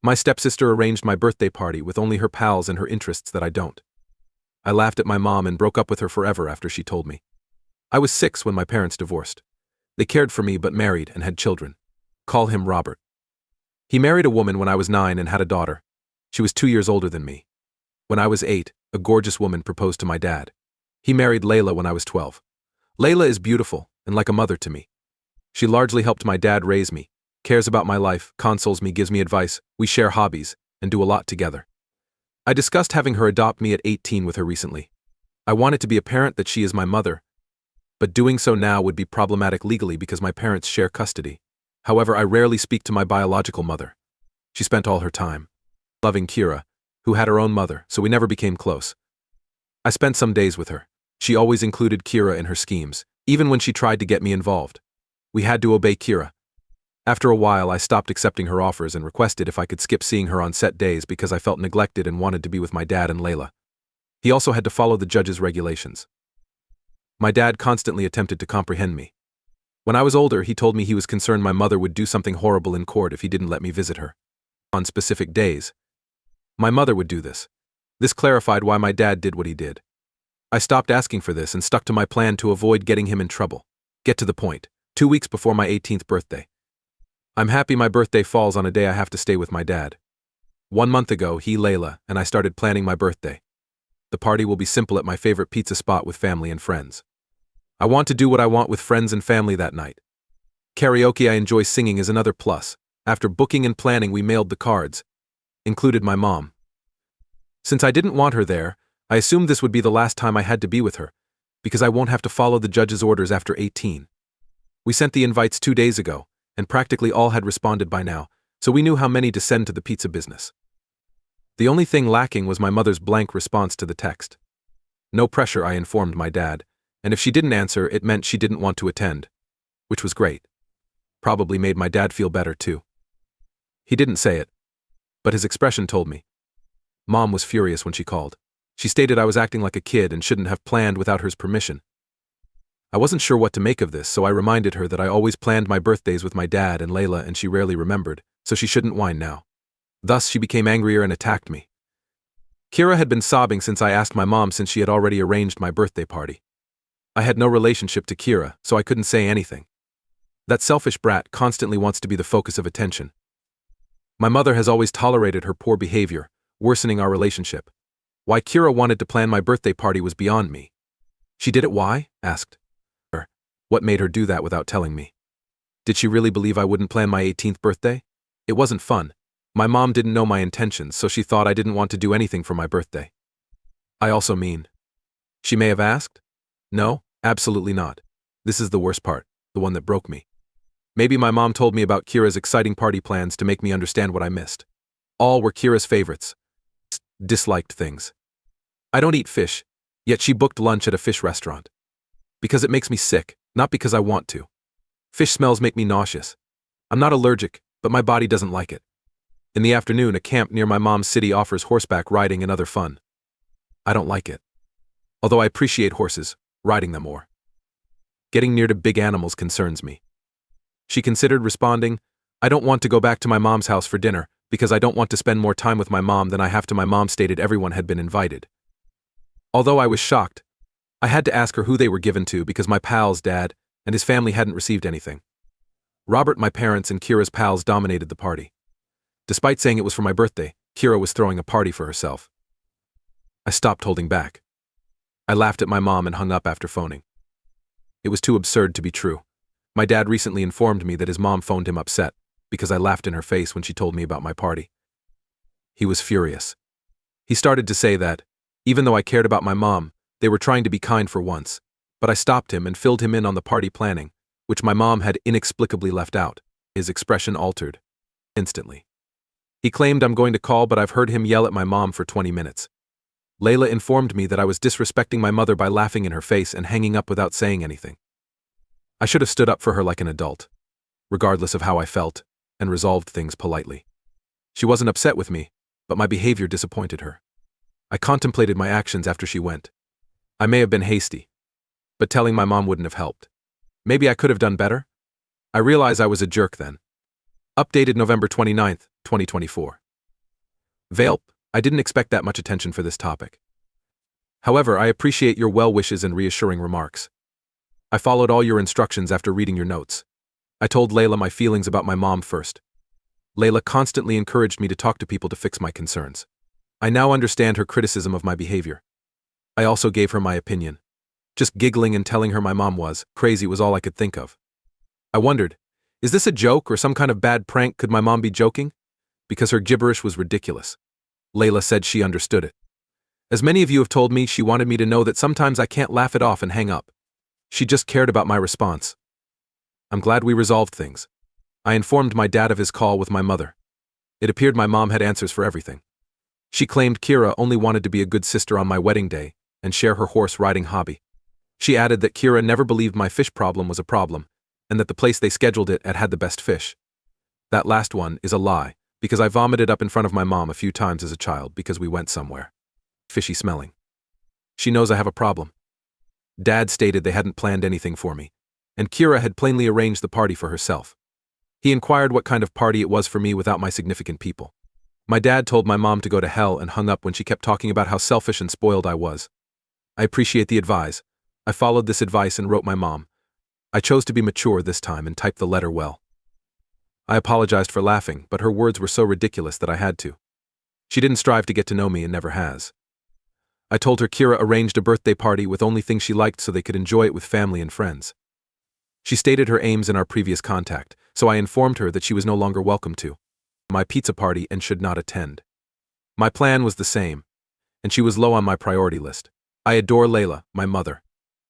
My stepsister arranged my birthday party with only her pals and her interests that I don't. I laughed at my mom and broke up with her forever after she told me. I was 6 when my parents divorced. They cared for me but married and had children. Call him Robert. He married a woman when I was 9 and had a daughter. She was 2 years older than me. When I was 8, a gorgeous woman proposed to my dad. He married Layla when I was 12. Layla is beautiful and like a mother to me. She largely helped my dad raise me, cares about my life, consoles me, gives me advice, we share hobbies, and do a lot together. I discussed having her adopt me at 18 with her recently. I wanted to be apparent that she is my mother, but doing so now would be problematic legally because my parents share custody. However, I rarely speak to my biological mother. She spent all her time loving Kira, who had her own mother, so we never became close. I spent some days with her. She always included Kira in her schemes, even when she tried to get me involved. We had to obey Kira. After a while, I stopped accepting her offers and requested if I could skip seeing her on set days because I felt neglected and wanted to be with my dad and Layla. He also had to follow the judge's regulations. My dad constantly attempted to comprehend me. When I was older, he told me he was concerned my mother would do something horrible in court if he didn't let me visit her. On specific days, my mother would do this. This clarified why my dad did what he did. I stopped asking for this and stuck to my plan to avoid getting him in trouble. Get to the point. 2 weeks before my 18th birthday. I'm happy my birthday falls on a day I have to stay with my dad. 1 month ago, he, Layla, and I started planning my birthday. The party will be simple at my favorite pizza spot with family and friends. I want to do what I want with friends and family that night. Karaoke I enjoy singing is another plus. After booking and planning, we mailed the cards. Included my mom. Since I didn't want her there, I assumed this would be the last time I had to be with her, because I won't have to follow the judge's orders after 18. We sent the invites 2 days ago, and practically all had responded by now, so we knew how many to send to the pizza business. The only thing lacking was my mother's blank response to the text. No pressure, I informed my dad, and if she didn't answer, it meant she didn't want to attend, which was great. Probably made my dad feel better too. He didn't say it, but his expression told me. Mom was furious when she called. She stated I was acting like a kid and shouldn't have planned without her permission. I wasn't sure what to make of this, so I reminded her that I always planned my birthdays with my dad and Layla and she rarely remembered, so she shouldn't whine now. Thus, she became angrier and attacked me. Kira had been sobbing since I asked my mom since she had already arranged my birthday party. I had no relationship to Kira, so I couldn't say anything. That selfish brat constantly wants to be the focus of attention. My mother has always tolerated her poor behavior, worsening our relationship. Why Kira wanted to plan my birthday party was beyond me. She did it why? Asked her. What made her do that without telling me? Did she really believe I wouldn't plan my 18th birthday? It wasn't fun. My mom didn't know my intentions, so she thought I didn't want to do anything for my birthday. I also mean. She may have asked? No, absolutely not. This is the worst part, the one that broke me. Maybe my mom told me about Kira's exciting party plans to make me understand what I missed. All were Kira's favorites. Disliked things. I don't eat fish, yet she booked lunch at a fish restaurant. Because it makes me sick, not because I want to. Fish smells make me nauseous. I'm not allergic, but my body doesn't like it. In the afternoon, a camp near my mom's city offers horseback riding and other fun. I don't like it. Although I appreciate horses, riding them more. Getting near to big animals concerns me. She considered responding, I don't want to go back to my mom's house for dinner, because I don't want to spend more time with my mom than I have to. My mom stated everyone had been invited. Although I was shocked, I had to ask her who they were given to because my pal's dad and his family hadn't received anything. Robert, my parents, and Kira's pals dominated the party. Despite saying it was for my birthday, Kira was throwing a party for herself. I stopped holding back. I laughed at my mom and hung up after phoning. It was too absurd to be true. My dad recently informed me that his mom phoned him upset because I laughed in her face when she told me about my party. He was furious. He started to say that, even though I cared about my mom, they were trying to be kind for once, but I stopped him and filled him in on the party planning, which my mom had inexplicably left out. His expression altered. Instantly. He claimed I'm going to call, but I've heard him yell at my mom for 20 minutes. Layla informed me that I was disrespecting my mother by laughing in her face and hanging up without saying anything. I should have stood up for her like an adult, regardless of how I felt, and resolved things politely. She wasn't upset with me, but my behavior disappointed her. I contemplated my actions after she went. I may have been hasty, but telling my mom wouldn't have helped. Maybe I could have done better? I realize I was a jerk then. Updated November 29, 2024. Velp, I didn't expect that much attention for this topic. However, I appreciate your well wishes and reassuring remarks. I followed all your instructions after reading your notes. I told Layla my feelings about my mom first. Layla constantly encouraged me to talk to people to fix my concerns. I now understand her criticism of my behavior. I also gave her my opinion. Just giggling and telling her my mom was crazy was all I could think of. I wondered, is this a joke or some kind of bad prank? Could my mom be joking? Because her gibberish was ridiculous. Layla said she understood it. As many of you have told me, she wanted me to know that sometimes I can't laugh it off and hang up. She just cared about my response. I'm glad we resolved things. I informed my dad of his call with my mother. It appeared my mom had answers for everything. She claimed Kira only wanted to be a good sister on my wedding day and share her horse riding hobby. She added that Kira never believed my fish problem was a problem, and that the place they scheduled it at had the best fish. That last one is a lie, because I vomited up in front of my mom a few times as a child because we went somewhere. Fishy smelling. She knows I have a problem. Dad stated they hadn't planned anything for me, and Kira had plainly arranged the party for herself. He inquired what kind of party it was for me without my significant people. My dad told my mom to go to hell and hung up when she kept talking about how selfish and spoiled I was. I appreciate the advice. I followed this advice and wrote my mom. I chose to be mature this time and typed the letter well. I apologized for laughing, but her words were so ridiculous that I had to. She didn't strive to get to know me and never has. I told her Kira arranged a birthday party with only things she liked so they could enjoy it with family and friends. She stated her aims in our previous contact, so I informed her that she was no longer welcome to my pizza party and should not attend. My plan was the same, and she was low on my priority list. I adore Layla, my mother.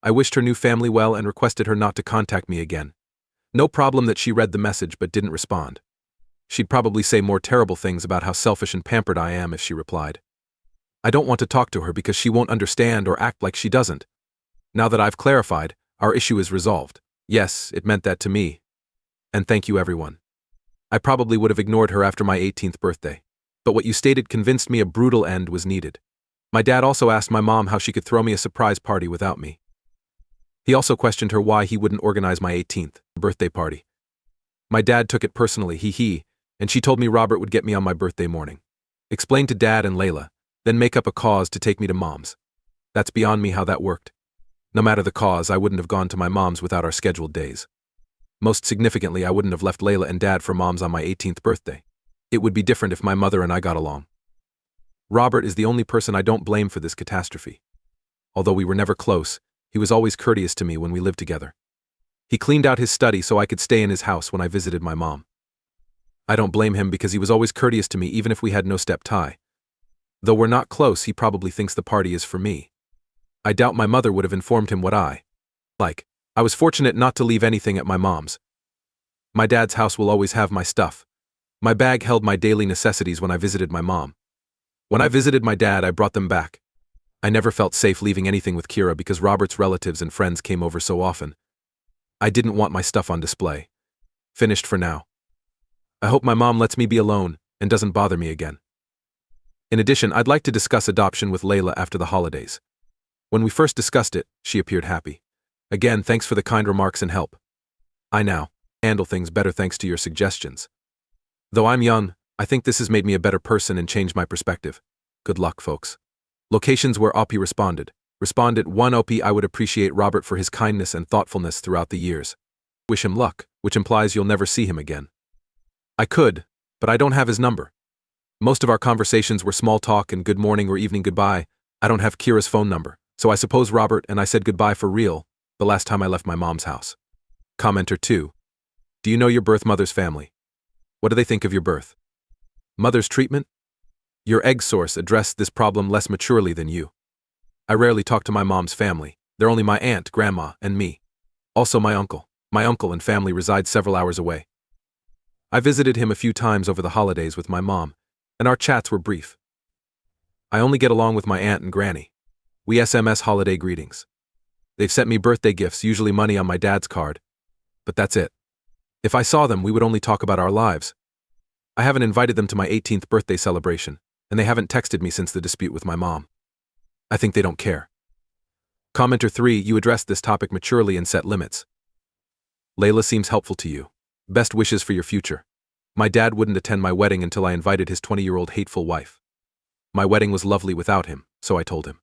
I wished her new family well and requested her not to contact me again. No problem that she read the message but didn't respond. She'd probably say more terrible things about how selfish and pampered I am if she replied. I don't want to talk to her because she won't understand or act like she doesn't. Now that I've clarified, our issue is resolved. Yes, it meant that to me. And thank you, everyone. I probably would have ignored her after my 18th birthday. But what you stated convinced me a brutal end was needed. My dad also asked my mom how she could throw me a surprise party without me. He also questioned her why he wouldn't organize my 18th birthday party. My dad took it personally, and she told me Robert would get me on my birthday morning. Explain to Dad and Layla, then make up a cause to take me to Mom's. That's beyond me how that worked. No matter the cause, I wouldn't have gone to my mom's without our scheduled days. Most significantly, I wouldn't have left Layla and Dad for Mom's on my 18th birthday. It would be different if my mother and I got along. Robert is the only person I don't blame for this catastrophe. Although we were never close, he was always courteous to me when we lived together. He cleaned out his study so I could stay in his house when I visited my mom. I don't blame him because he was always courteous to me even if we had no step tie. Though we're not close, he probably thinks the party is for me. I doubt my mother would have informed him what I like. I was fortunate not to leave anything at my mom's. My dad's house will always have my stuff. My bag held my daily necessities when I visited my mom. When I visited my dad, I brought them back. I never felt safe leaving anything with Kira because Robert's relatives and friends came over so often. I didn't want my stuff on display. Finished for now. I hope my mom lets me be alone and doesn't bother me again. In addition, I'd like to discuss adoption with Layla after the holidays. When we first discussed it, she appeared happy. Again, thanks for the kind remarks and help. I now handle things better thanks to your suggestions. Though I'm young, I think this has made me a better person and changed my perspective. Good luck, folks. Locations where OP responded. Respondent 1 OP. I would appreciate Robert for his kindness and thoughtfulness throughout the years. Wish him luck, which implies you'll never see him again. I could, but I don't have his number. Most of our conversations were small talk and good morning or evening goodbye. I don't have Kira's phone number, so I suppose Robert and I said goodbye for real the last time I left my mom's house. Commenter 2. Do you know your birth mother's family? What do they think of your birth mother's treatment? Your egg source addressed this problem less maturely than you. I rarely talk to my mom's family. They're only my aunt, grandma, and me. Also my uncle. My uncle and family reside several hours away. I visited him a few times over the holidays with my mom, and our chats were brief. I only get along with my aunt and granny. We SMS holiday greetings. They've sent me birthday gifts, usually money on my dad's card. But that's it. If I saw them, we would only talk about our lives. I haven't invited them to my 18th birthday celebration, and they haven't texted me since the dispute with my mom. I think they don't care. Commenter 3. You addressed this topic maturely and set limits. Layla seems helpful to you. Best wishes for your future. My dad wouldn't attend my wedding until I invited his 20-year-old hateful wife. My wedding was lovely without him, so I told him.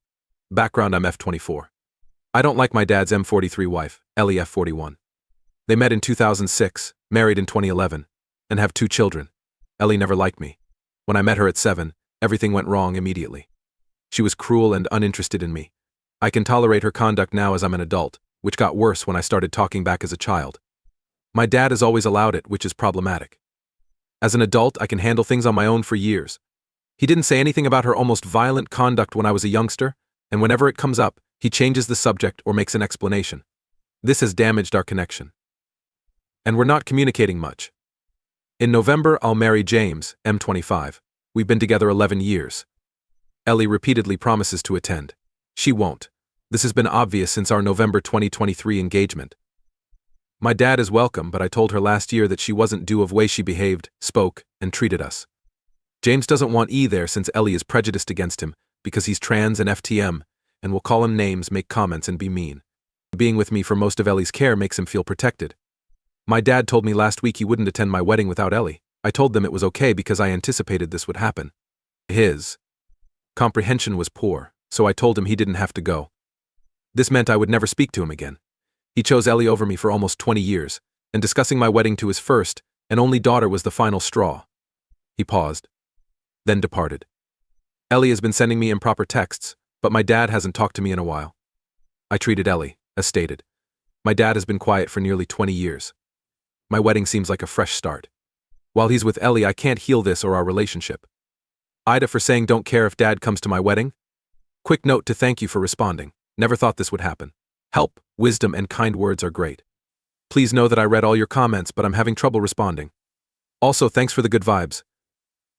Background: I'm F24. I don't like my dad's M43 wife, Ellie F41. They met in 2006, married in 2011, and have 2 children. Ellie never liked me. When I met her at 7, everything went wrong immediately. She was cruel and uninterested in me. I can tolerate her conduct now as I'm an adult, which got worse when I started talking back as a child. My dad has always allowed it, which is problematic. As an adult, I can handle things on my own for years. He didn't say anything about her almost violent conduct when I was a youngster, and whenever it comes up, he changes the subject or makes an explanation. This has damaged our connection. And we're not communicating much. In November, I'll marry James, M25. We've been together 11 years. Ellie repeatedly promises to attend. She won't. This has been obvious since our November 2023 engagement. My dad is welcome, but I told her last year that she wasn't due of way she behaved, spoke, and treated us. James doesn't want E there since Ellie is prejudiced against him because he's trans and FTM, and will call him names, make comments, and be mean. Being with me for most of Ellie's care makes him feel protected. My dad told me last week he wouldn't attend my wedding without Ellie. I told them it was okay because I anticipated this would happen. His comprehension was poor, so I told him he didn't have to go. This meant I would never speak to him again. He chose Ellie over me for almost 20 years, and discussing my wedding to his first and only daughter was the final straw. He paused, then departed. Ellie has been sending me improper texts, but my dad hasn't talked to me in a while. I treated Ellie, as stated. My dad has been quiet for nearly 20 years. My wedding seems like a fresh start. While he's with Ellie, I can't heal this or our relationship. AITA for saying don't care if dad comes to my wedding? Quick note to thank you for responding. Never thought this would happen. Help, wisdom, and kind words are great. Please know that I read all your comments, but I'm having trouble responding. Also, thanks for the good vibes.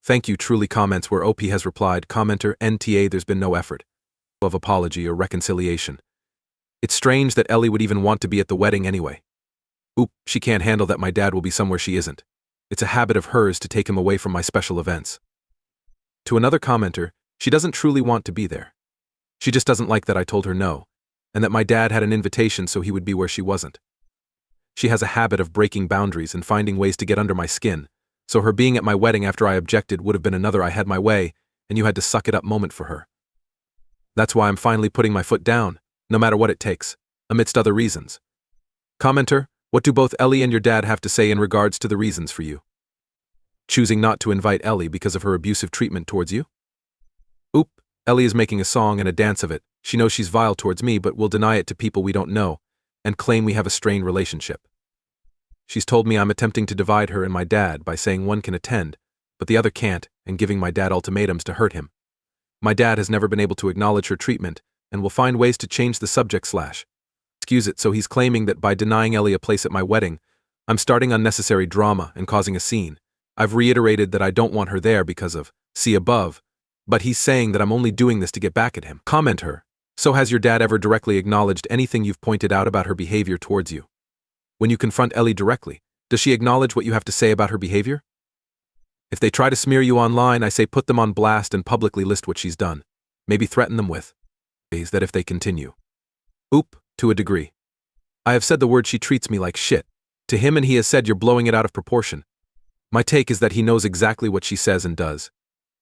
Thank you, truly. Comments where OP has replied, commenter, NTA, there's been no effort of apology or reconciliation. It's strange that Ellie would even want to be at the wedding anyway. Oop, she can't handle that my dad will be somewhere she isn't. It's a habit of hers to take him away from my special events. To another commenter, she doesn't truly want to be there. She just doesn't like that I told her no, and that my dad had an invitation so he would be where she wasn't. She has a habit of breaking boundaries and finding ways to get under my skin, so her being at my wedding after I objected would have been another I had my way, and you had to suck it up moment for her. That's why I'm finally putting my foot down, no matter what it takes, amidst other reasons. Commenter, what do both Ellie and your dad have to say in regards to the reasons for you choosing not to invite Ellie because of her abusive treatment towards you? Oop, Ellie is making a song and a dance of it. She knows she's vile towards me but will deny it to people we don't know and claim we have a strained relationship. She's told me I'm attempting to divide her and my dad by saying one can attend, but the other can't, and giving my dad ultimatums to hurt him. My dad has never been able to acknowledge her treatment and will find ways to change the subject / excuse it, so he's claiming that by denying Ellie a place at my wedding, I'm starting unnecessary drama and causing a scene. I've reiterated that I don't want her there because of, see above, but he's saying that I'm only doing this to get back at him. Comment her, so has your dad ever directly acknowledged anything you've pointed out about her behavior towards you? When you confront Ellie directly, does she acknowledge what you have to say about her behavior? If they try to smear you online, I say put them on blast and publicly list what she's done. Maybe threaten them with that if they continue. Oop, to a degree. I have said the word she treats me like shit to him, and he has said you're blowing it out of proportion. My take is that he knows exactly what she says and does.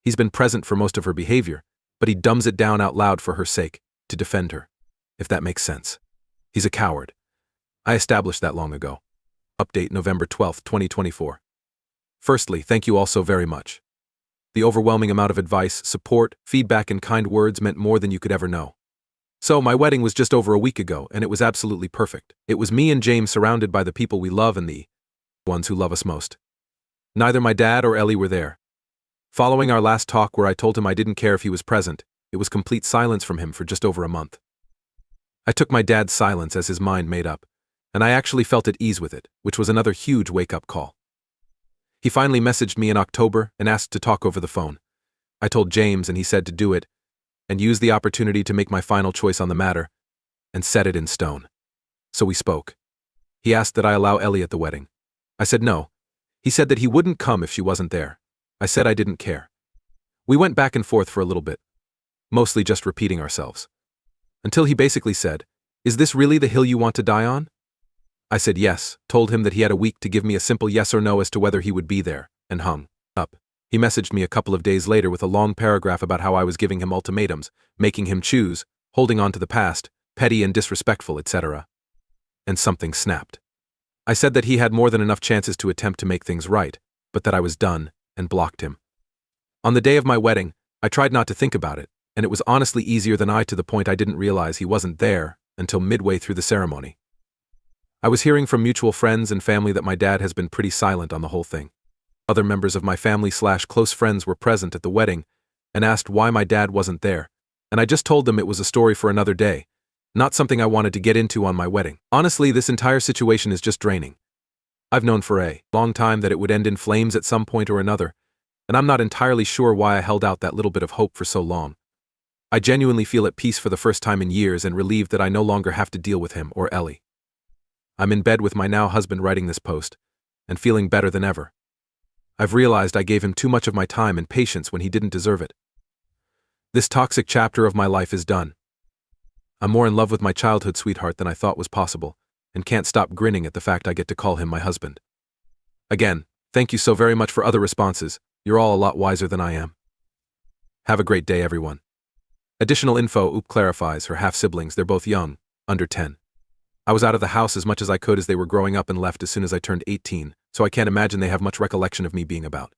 He's been present for most of her behavior, but he dumbs it down out loud for her sake, to defend her, if that makes sense. He's a coward. I established that long ago. Update November 12, 2024. Firstly, thank you all so very much. The overwhelming amount of advice, support, feedback, and kind words meant more than you could ever know. So, my wedding was just over a week ago, and it was absolutely perfect. It was me and James surrounded by the people we love and the ones who love us most. Neither my dad or Ellie were there. Following our last talk where I told him I didn't care if he was present, it was complete silence from him for just over a month. I took my dad's silence as his mind made up, and I actually felt at ease with it, which was another huge wake-up call. He finally messaged me in October and asked to talk over the phone. I told James and he said to do it, and use the opportunity to make my final choice on the matter, and set it in stone. So we spoke. He asked that I allow Ellie at the wedding. I said no. He said that he wouldn't come if she wasn't there. I said I didn't care. We went back and forth for a little bit, mostly just repeating ourselves. Until he basically said, "Is this really the hill you want to die on?" I said yes, told him that he had a week to give me a simple yes or no as to whether he would be there, and hung up. He messaged me a couple of days later with a long paragraph about how I was giving him ultimatums, making him choose, holding on to the past, petty and disrespectful, etc. And something snapped. I said that he had more than enough chances to attempt to make things right, but that I was done, and blocked him. On the day of my wedding, I tried not to think about it, and it was honestly easier than I, to the point I didn't realize he wasn't there until midway through the ceremony. I was hearing from mutual friends and family that my dad has been pretty silent on the whole thing. Other members of my family/close friends were present at the wedding and asked why my dad wasn't there, and I just told them it was a story for another day, not something I wanted to get into on my wedding. Honestly, this entire situation is just draining. I've known for a long time that it would end in flames at some point or another, and I'm not entirely sure why I held out that little bit of hope for so long. I genuinely feel at peace for the first time in years and relieved that I no longer have to deal with him or Ellie. I'm in bed with my now husband writing this post, and feeling better than ever. I've realized I gave him too much of my time and patience when he didn't deserve it. This toxic chapter of my life is done. I'm more in love with my childhood sweetheart than I thought was possible, and can't stop grinning at the fact I get to call him my husband. Again, thank you so very much for other responses. You're all a lot wiser than I am. Have a great day, everyone. Additional info: Oop clarifies her half-siblings, they're both young, under 10. I was out of the house as much as I could as they were growing up and left as soon as I turned 18, so I can't imagine they have much recollection of me being about.